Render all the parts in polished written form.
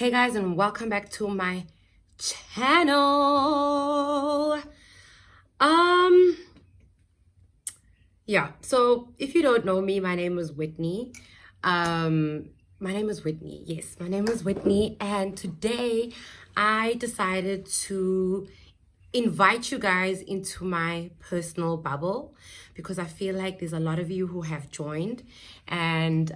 Hey guys, and welcome back to my channel. So if you don't know me, my name is Whitney. Yes, my name is Whitney, and today I decided to invite you guys into my personal bubble because I feel like there's a lot of you who have joined, and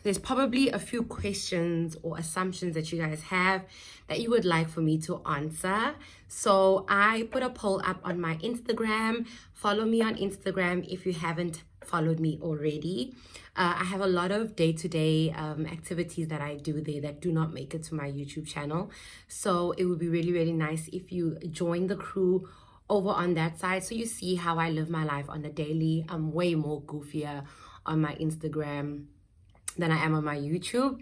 there's probably a few questions or assumptions that you guys have that you would like for me to answer. So I put a poll up on my Instagram. Follow me on Instagram if you haven't followed me already. I have a lot of day-to-day activities that I do there that do not make it to my YouTube channel. So it would be really, really nice if you join the crew over on that side so you see how I live my life on the daily. I'm way more goofier on my Instagram than I am on my YouTube.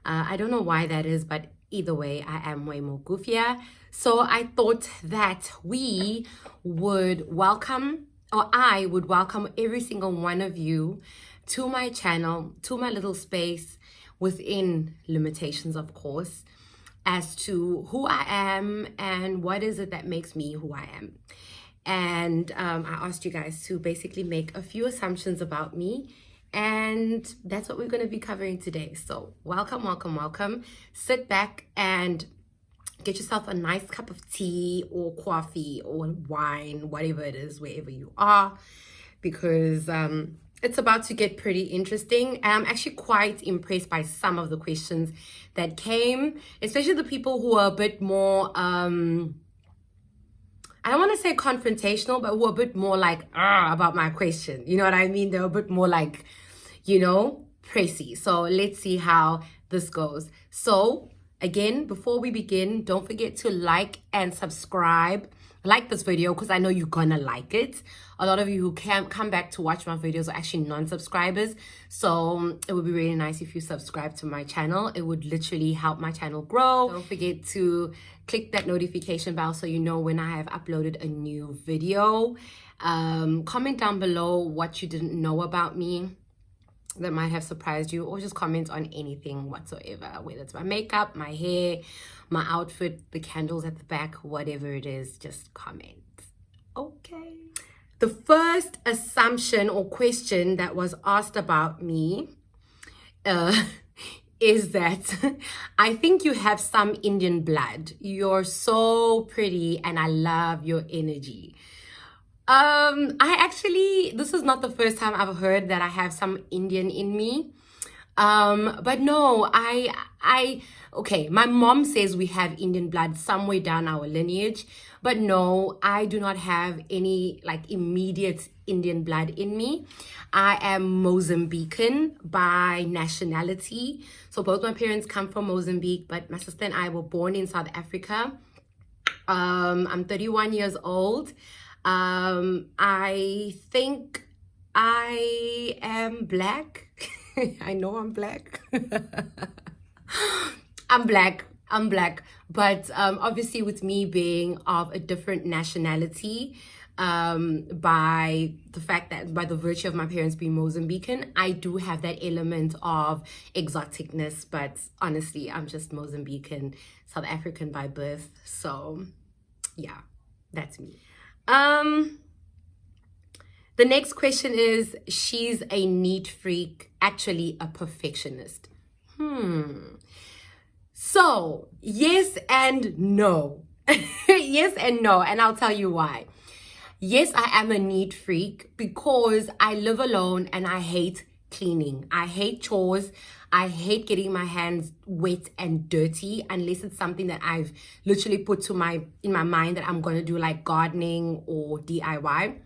I don't know why that is, but either way, I am way more goofier. So I thought that I would welcome every single one of you to my channel, to my little space, within limitations, of course, as to who I am and what is it that makes me who I am. And I asked you guys to basically make a few assumptions about me, and that's what we're going to be covering today. So welcome. Sit back and get yourself a nice cup of tea or coffee or wine, whatever it is, wherever you are, because it's about to get pretty interesting. I'm actually quite impressed by some of the questions that came, especially the people who are a bit more I don't want to say confrontational, but who are a bit more like about my question. You know what I mean? They're a bit more like, pressy. So let's see how this goes. So again, before we begin, don't forget to like and subscribe. Like this video because I know you're gonna like it. A lot of you who can't come back to watch my videos are actually non-subscribers. So it would be really nice if you subscribe to my channel. It would literally help my channel grow. Don't forget to click that notification bell so you know when I have uploaded a new video. Comment down below what you didn't know about me that might have surprised you, or just comment on anything whatsoever, whether it's my makeup, my hair, my outfit, the candles at the back, whatever it is, just comment. Okay. The first assumption or question that was asked about me is that I think you have some Indian blood. You're so pretty and I love your energy. This is not the first time I've heard that I have some Indian in me. But no, okay, my mom says we have Indian blood somewhere down our lineage, but no, I do not have any like immediate Indian blood in me. I am Mozambican by nationality. So both my parents come from Mozambique, but my sister and I were born in South Africa. I'm 31 years old. I think I am black. I know I'm black. I'm black. But obviously with me being of a different nationality, by the virtue of my parents being Mozambican, I do have that element of exoticness. But honestly, I'm just Mozambican, South African by birth. So yeah, that's me. The next question is, she's a neat freak, actually a perfectionist. So yes and no. Yes and no, and I'll tell you why. Yes, I am a neat freak because I live alone and I hate cleaning. I hate chores. I hate getting my hands wet and dirty unless it's something that I've literally put in my mind that I'm going to do, like gardening or DIY.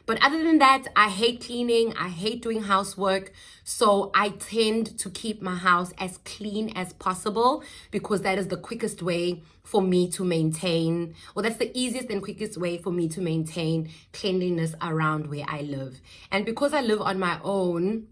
But other than that, I hate cleaning. I hate doing housework. So I tend to keep my house as clean as possible because that is the quickest way for me to maintain, or that's the easiest and quickest way for me to maintain cleanliness around where I live. And because I live on my own,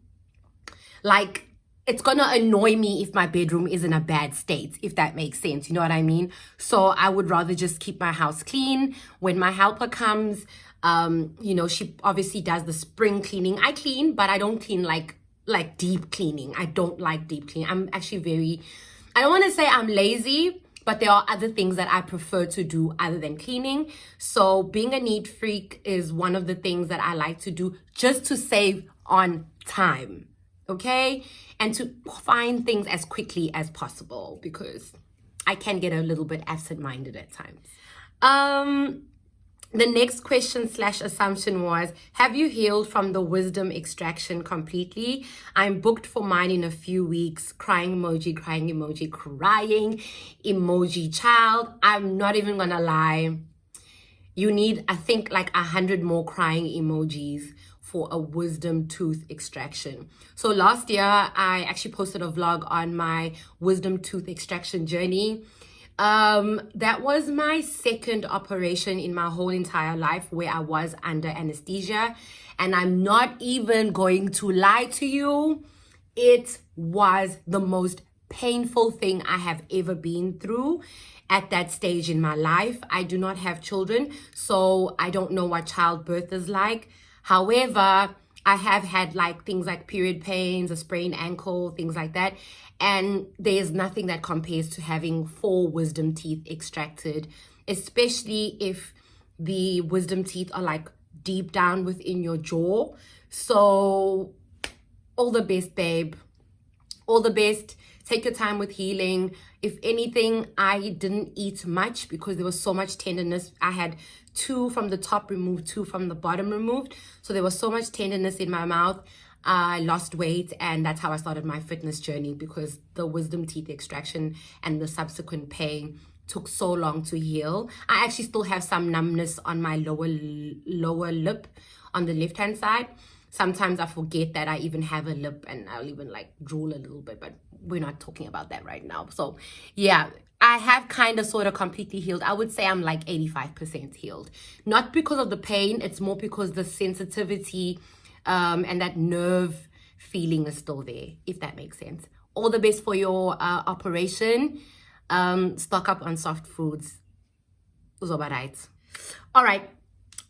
like, it's gonna annoy me if my bedroom is in a bad state, if that makes sense. You know what I mean? So I would rather just keep my house clean. When my helper comes, she obviously does the spring cleaning. I clean, but I don't clean like deep cleaning. I don't like deep cleaning. I'm actually I don't want to say I'm lazy, but there are other things that I prefer to do other than cleaning. So being a neat freak is one of the things that I like to do just to save on time, okay? And to find things as quickly as possible because I can get a little bit absent-minded at times. The next question slash assumption was, have you healed from the wisdom extraction completely? I'm booked for mine in a few weeks. Crying emoji, crying emoji, crying emoji, child. I'm not even gonna lie. You need, I think, like 100 more crying emojis for a wisdom tooth extraction. So last year, I actually posted a vlog on my wisdom tooth extraction journey. That was my second operation in my whole entire life where I was under anesthesia. And I'm not even going to lie to you. It was the most painful thing I have ever been through at that stage in my life. I do not have children, so I don't know what childbirth is like. However, I have had like things like period pains, a sprained ankle, things like that. And there's nothing that compares to having 4 wisdom teeth extracted, especially if the wisdom teeth are like deep down within your jaw. So all the best, babe. All the best. Take your time with healing. If anything, I didn't eat much because there was so much tenderness. I had 2 from the top removed, 2 from the bottom removed. So there was so much tenderness in my mouth. I lost weight, and that's how I started my fitness journey because the wisdom teeth extraction and the subsequent pain took so long to heal. I actually still have some numbness on my lower lip on the left hand side. Sometimes I forget that I even have a lip and I'll even like drool a little bit, but we're not talking about that right now. So yeah, I have kind of sort of completely healed. I would say I'm like 85% healed. Not because of the pain, it's more because the sensitivity and that nerve feeling is still there, if that makes sense. All the best for your operation. Stock up on soft foods. Right. All right.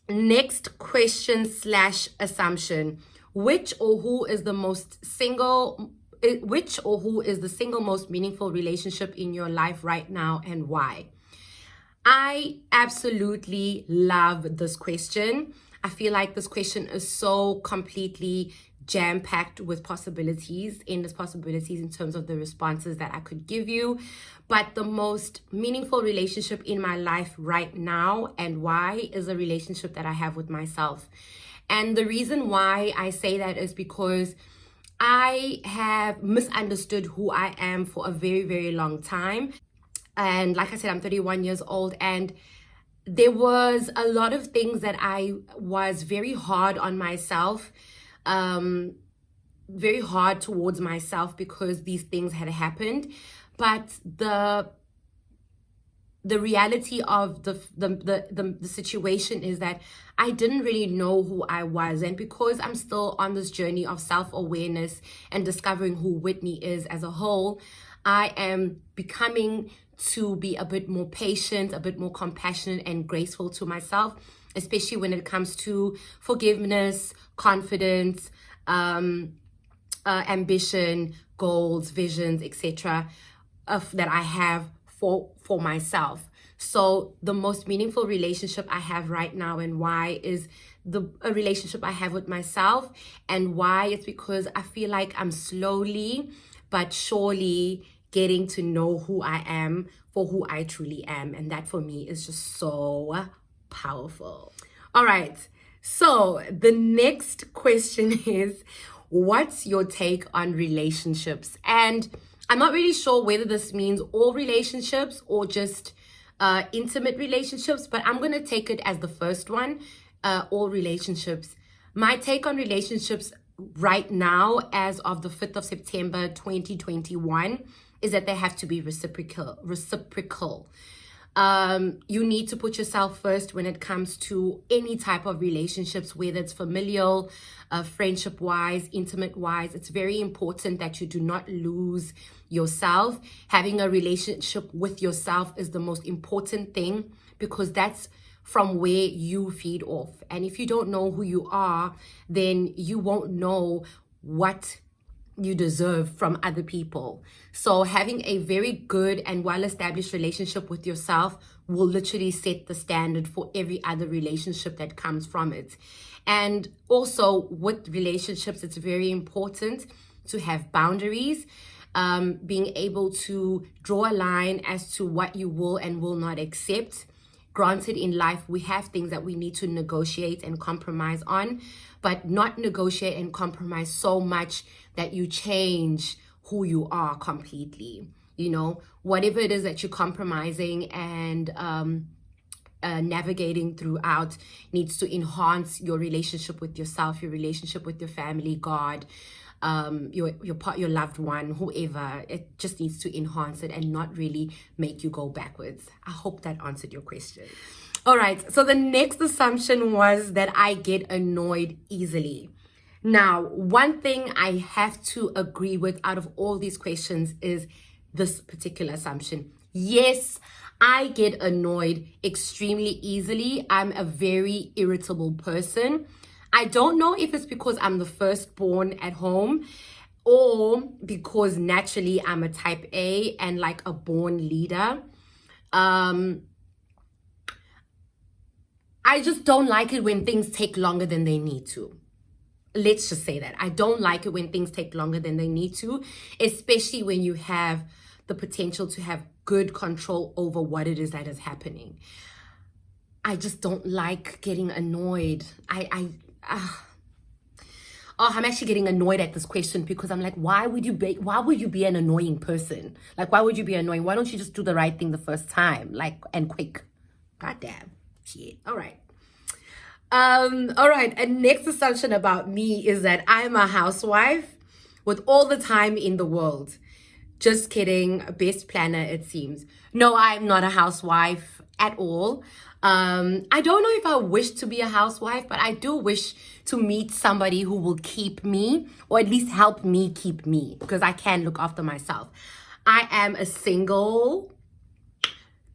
Next question slash assumption. Which or who is the single most meaningful relationship in your life right now and why? I absolutely love this question. I feel like this question is so completely jam-packed with possibilities, endless possibilities in terms of the responses that I could give you. But the most meaningful relationship in my life right now and why is a relationship that I have with myself. And the reason why I say that is because I have misunderstood who I am for a very, very long time. And like I said, I'm 31 years old, and there was a lot of things that I was very hard on myself, very hard towards myself because these things had happened. But the reality of the situation is that I didn't really know who I was. And because I'm still on this journey of self-awareness and discovering who Whitney is as a whole, I am becoming to be a bit more patient, a bit more compassionate and graceful to myself, especially when it comes to forgiveness, confidence, ambition, goals, visions, etc. that I have for myself. So the most meaningful relationship I have right now and why is a relationship I have with myself. And why? It's because I feel like I'm slowly but surely getting to know who I am for who I truly am. And that for me is just so powerful. All right. So the next question is, what's your take on relationships? And I'm not really sure whether this means all relationships or just intimate relationships, but I'm going to take it as the first one, all relationships. My take on relationships right now, as of the 5th of September, 2021, is that they have to be reciprocal. You need to put yourself first when it comes to any type of relationships, whether it's familial, friendship-wise, intimate-wise. It's very important that you do not lose yourself. Having a relationship with yourself is the most important thing because that's from where you feed off. And if you don't know who you are, then you won't know what you deserve from other people. So having a very good and well-established relationship with yourself will literally set the standard for every other relationship that comes from it. And also with relationships, it's very important to have boundaries, being able to draw a line as to what you will and will not accept. Granted, in life, we have things that we need to negotiate and compromise on, but not negotiate and compromise so much that you change who you are completely. You know, whatever it is that you're compromising and navigating throughout needs to enhance your relationship with yourself, your relationship with your family, God, your loved one, whoever. It just needs to enhance it and not really make you go backwards. I hope that answered your question. All right, so the next assumption was that I get annoyed easily. Now, one thing I have to agree with out of all these questions is this particular assumption. Yes, I get annoyed extremely easily. I'm a very irritable person. I don't know if it's because I'm the firstborn at home or because naturally I'm a type A and like a born leader. I just don't like it when things take longer than they need to. Let's just say that. I don't like it when things take longer than they need to, especially when you have the potential to have good control over what it is that is happening. I just don't like getting annoyed. I'm actually getting annoyed at this question because I'm like, why would you be an annoying person? Like, why would you be annoying? Why don't you just do the right thing the first time? Like, and quick. Goddamn. Shit. All right. All right. And next assumption about me is that I'm a housewife with all the time in the world. Just kidding. Best planner, it seems. No, I'm not a housewife at all. I don't know if I wish to be a housewife, but I do wish to meet somebody who will keep me, or at least help me keep me, because I can look after myself. I am a single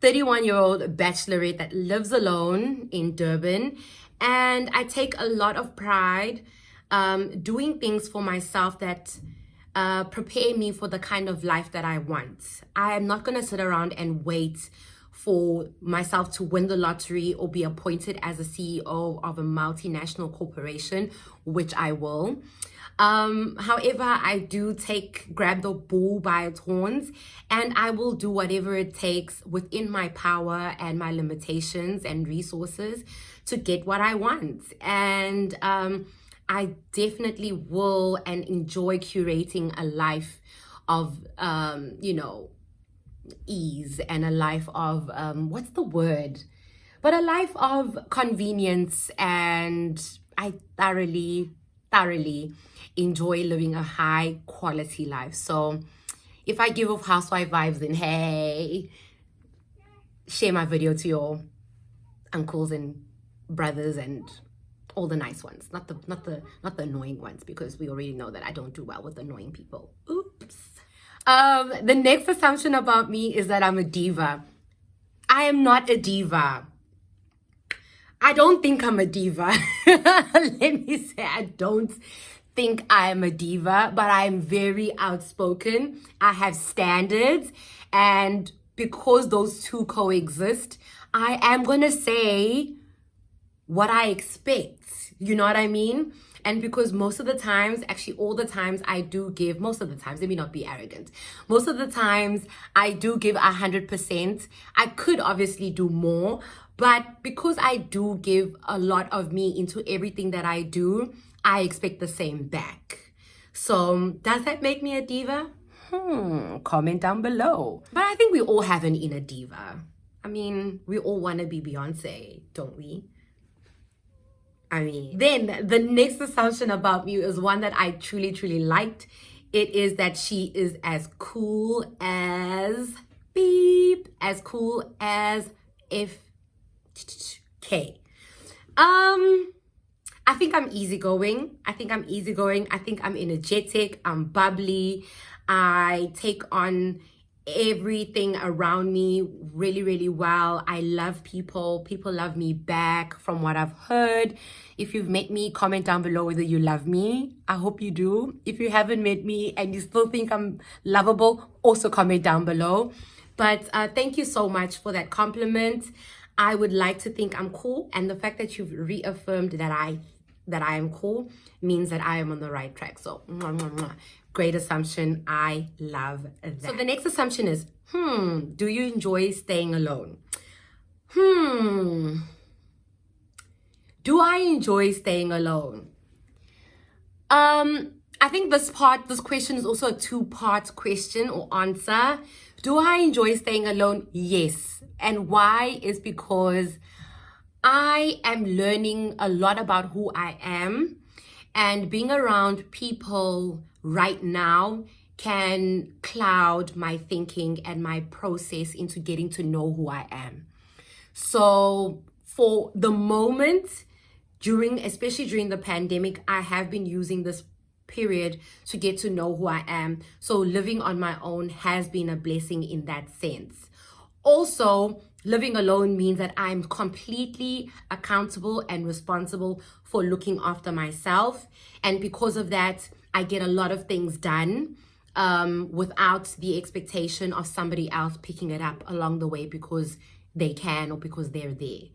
31-year-old bachelorette that lives alone in Durban, and I take a lot of pride doing things for myself that prepare me for the kind of life that I want. I am not going to sit around and wait for myself to win the lottery or be appointed as a CEO of a multinational corporation, which I will. However, I do grab the bull by its horns, and I will do whatever it takes within my power and my limitations and resources to get what I want. And I definitely will and enjoy curating a life of, ease and a life of, what's the word? But a life of convenience, and I thoroughly enjoy living a high quality life. So if I give off housewife vibes, then hey, share my video to your uncles and brothers and all the nice ones, not the annoying ones, because we already know that I don't do well with annoying people. Oops. The next assumption about me is that I'm a diva. I am not a diva. I don't think I'm a diva. Let me say, I don't think I'm a diva, but I'm very outspoken. I have standards, and because those two coexist, I am gonna say what I expect. You know what I mean? And because most of the times, actually all the times I do give, most of the times, let me not be arrogant. Most of the times I do give 100%. I could obviously do more, but because I do give a lot of me into everything that I do, I expect the same back. So does that make me a diva? Comment down below. But I think we all have an inner diva. I mean, we all want to be Beyonce, don't we? Then the next assumption about me is one that I truly liked. It is that she is as cool as FK. I think I'm easygoing. I think I'm energetic. I'm bubbly. I take on everything around me really, really well. I love people. People love me back from what I've heard. If you've met me, comment down below whether you love me. I hope you do. If you haven't met me and you still think I'm lovable, also comment down below. But thank you so much for that compliment. I would like to think I'm cool, and the fact that you've reaffirmed that I am cool means that I am on the right track. So mwah, mwah, mwah. Great assumption. I love that. So the next assumption is, do you enjoy staying alone? Do I enjoy staying alone? I think this question is also a two-part question or answer. Do I enjoy staying alone? Yes. And why is because I am learning a lot about who I am, and being around people right now can cloud my thinking and my process into getting to know who I am. So for the moment, especially during the pandemic, I have been using this period to get to know who I am. So living on my own has been a blessing in that sense. Also, living alone means that I'm completely accountable and responsible for looking after myself. And because of that, I get a lot of things done without the expectation of somebody else picking it up along the way because they can or because they're there.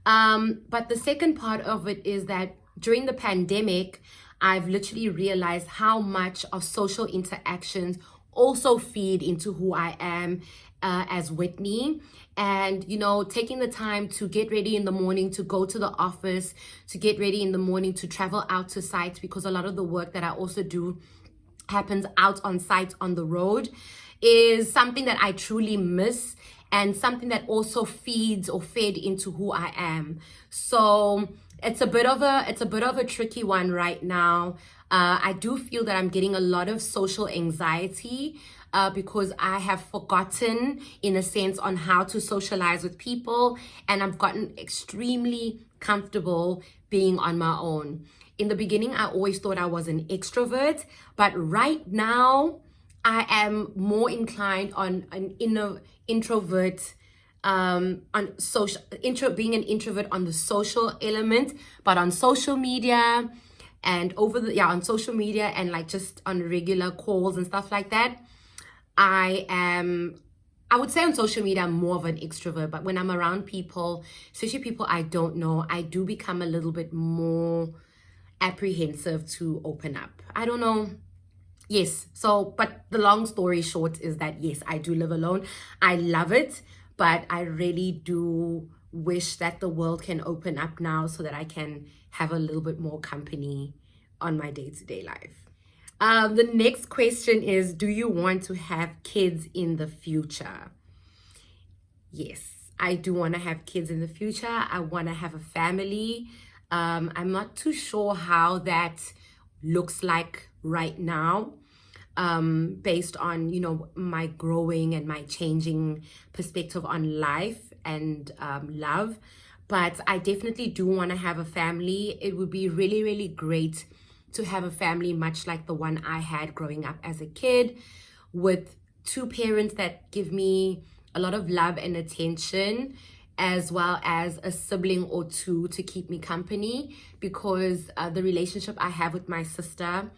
But the second part of it is that during the pandemic, I've literally realized how much of social interactions also feed into who I am as Whitney. And, you know, taking the time to get ready in the morning, to go to the office, to get ready in the morning, to travel out to sites, because a lot of the work that I also do happens out on site on the road, is something that I truly miss, and something that also feeds or fed into who I am. So it's a bit of a tricky one right now. I do feel that I'm getting a lot of social anxiety because I have forgotten, in a sense, on how to socialize with people, and I've gotten extremely comfortable being on my own. In the beginning, I always thought I was an extrovert, but right now I am more inclined on an introvert, being an introvert on the social element, but on social media and on social media and like just on regular calls and stuff like that, I would say on social media I'm more of an extrovert, but when I'm around people, especially people I don't know, I do become a little bit more apprehensive to open up. I don't know. Yes. So, but the long story short is that yes, I do live alone. I love it, but I really do wish that the world can open up now so that I can have a little bit more company on my day-to-day life. The next question is, do you want to have kids in the future? Yes, I do want to have kids in the future. I want to have a family. I'm not too sure how that looks like right now, based on, you know, my growing and my changing perspective on life and love. But I definitely do want to have a family. It would be really, really great to have a family much like the one I had growing up as a kid, with two parents that give me a lot of love and attention, as well as a sibling or two to keep me company, because the relationship I have with my sister,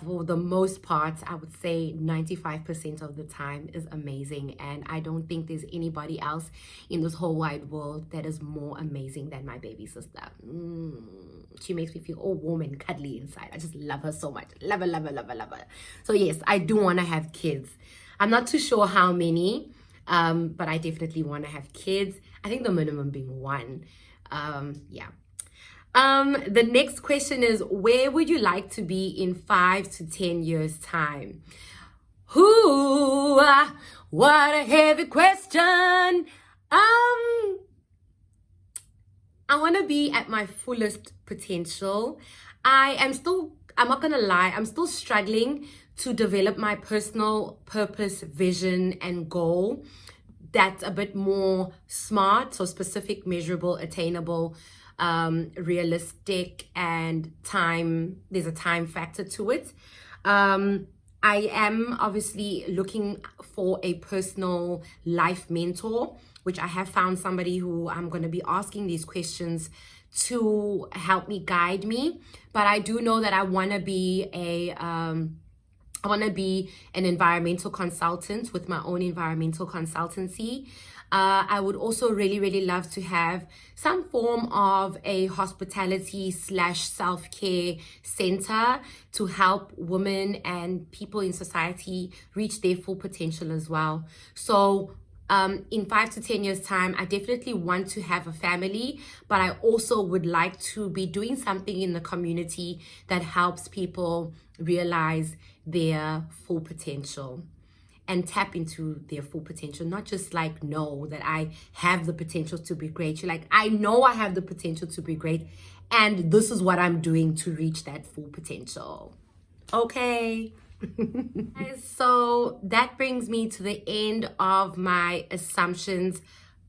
for the most part, I would say 95% of the time, is amazing. And I don't think there's anybody else in this whole wide world that is more amazing than my baby sister. She makes me feel all warm and cuddly inside. I just love her so much. Love her, love her, love her, love her. So yes, I do want to have kids. I'm not too sure how many, but I definitely want to have kids. I think the minimum being one. Yeah. The next question is, where would you like to be in 5 to 10 years time? What a heavy question. I want to be at my fullest potential. I'm not gonna lie, I'm still struggling to develop my personal purpose, vision, and goal that's a bit more smart, so specific, measurable, attainable, realistic, and there's a time factor to it. I am obviously looking for a personal life mentor, which I have found somebody who I'm going to be asking these questions to help me guide me. But I do know that I want to be an environmental consultant with my own environmental consultancy. I would also really, really love to have some form of a hospitality / self-care center to help women and people in society reach their full potential as well. So in 5 to 10 years time, I definitely want to have a family, but I also would like to be doing something in the community that helps people realize their full potential and tap into their full potential. Not just like know that I have the potential to be great. You're like, I know I have the potential to be great, and this is what I'm doing to reach that full potential. Okay. So that brings me to the end of my assumptions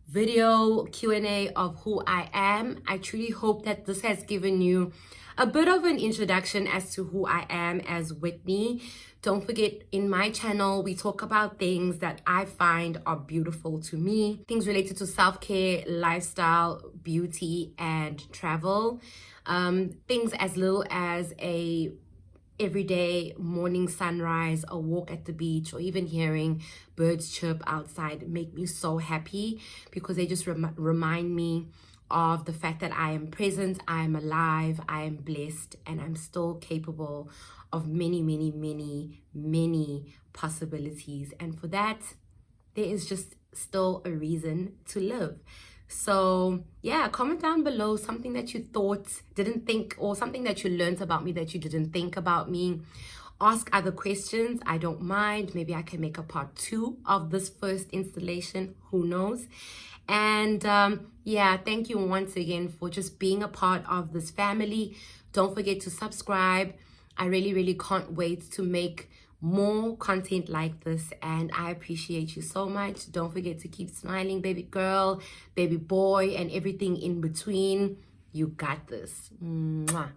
video Q&A of who I am. I truly hope that this has given you a bit of an introduction as to who I am as Whitney. Don't forget, in my channel, we talk about things that I find are beautiful to me, things related to self-care, lifestyle, beauty, and travel. Things as little as a everyday morning sunrise, a walk at the beach, or even hearing birds chirp outside make me so happy, because they just remind me of the fact that I am present, I am alive, I am blessed, and I'm still capable of many, many, many, many possibilities. And for that, there is just still a reason to live. So yeah, comment down below something that you thought, didn't think, or something that you learned about me that you didn't think about me. Ask other questions, I don't mind. Maybe I can make a part 2 of this first installation, who knows. And yeah, thank you once again for just being a part of this family. Don't forget to subscribe. I really, really can't wait to make more content like this, and I appreciate you so much. Don't forget to keep smiling, baby girl, baby boy, and everything in between. You got this. Mwah.